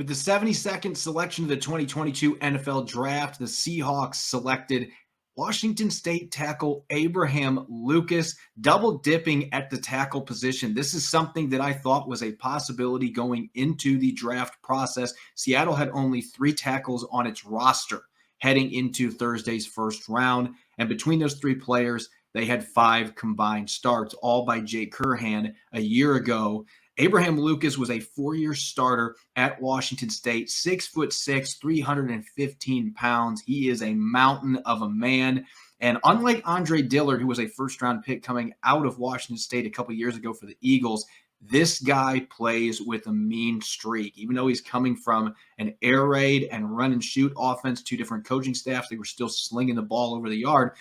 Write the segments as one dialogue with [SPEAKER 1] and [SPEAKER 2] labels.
[SPEAKER 1] With the 72nd selection of the 2022 NFL Draft, the Seahawks selected Washington State tackle Abraham Lucas, double dipping at the tackle position. This is something that I thought was a possibility going into the draft process. Seattle had only 3 tackles on its roster heading into Thursday's first round. And between those 3 players, they had 5 combined starts, all by Jake Curhan a year ago. Abraham Lucas was a 4-year starter at Washington State, 6'6", 315 pounds. He is a mountain of a man. And unlike Andre Dillard, who was a first-round pick coming out of Washington State a couple years ago for the Eagles, this guy plays with a mean streak. Even though he's coming from an air raid and run and shoot offense, 2 different coaching staffs, they were still slinging the ball over the yard.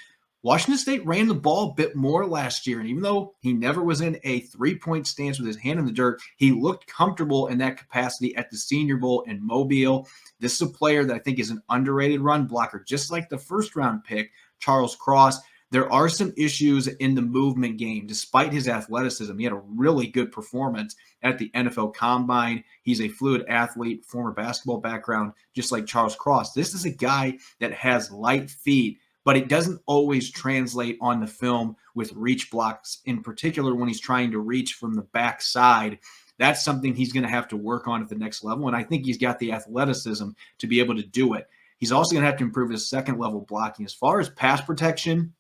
[SPEAKER 1] Washington State ran the ball a bit more last year, and even though he never was in a three-point stance with his hand in the dirt, he looked comfortable in that capacity at the Senior Bowl in Mobile. This is a player that I think is an underrated run blocker, just like the first-round pick, Charles Cross. There are some issues in the movement game. Despite his athleticism, he had a really good performance at the NFL Combine. He's a fluid athlete, former basketball background, just like Charles Cross. This is a guy that has light feet, but it doesn't always translate on the film with reach blocks, in particular when he's trying to reach from the backside. That's something he's going to have to work on at the next level, and I think he's got the athleticism to be able to do it. He's also going to have to improve his second-level blocking. As far as pass protection,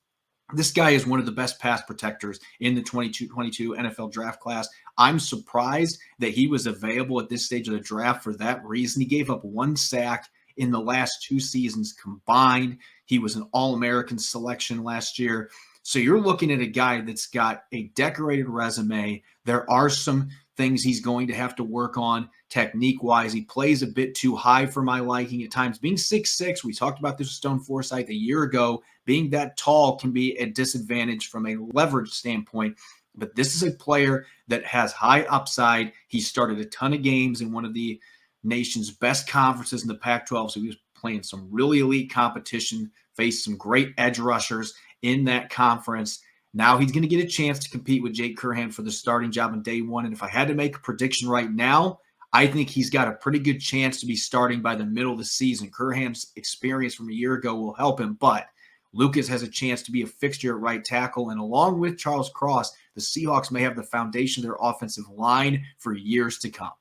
[SPEAKER 1] this guy is one of the best pass protectors in the 2022 NFL draft class. I'm surprised that he was available at this stage of the draft for that reason. He gave up 1 sack in the last 2 seasons combined. He was an All-American selection last year. So you're looking at a guy that's got a decorated resume. There are some things he's going to have to work on technique-wise. He plays a bit too high for my liking at times. Being 6'6", we talked about this with Stone Forsythe a year ago, being that tall can be a disadvantage from a leverage standpoint. But this is a player that has high upside. He started a ton of games in one of the nation's best conferences in the Pac-12, so he was playing some really elite competition, faced some great edge rushers in that conference. Now he's going to get a chance to compete with Jake Curhan for the starting job on day 1, and if I had to make a prediction right now, I think he's got a pretty good chance to be starting by the middle of the season. Curhan's experience from a year ago will help him, but Lucas has a chance to be a fixture at right tackle, and along with Charles Cross, the Seahawks may have the foundation of their offensive line for years to come.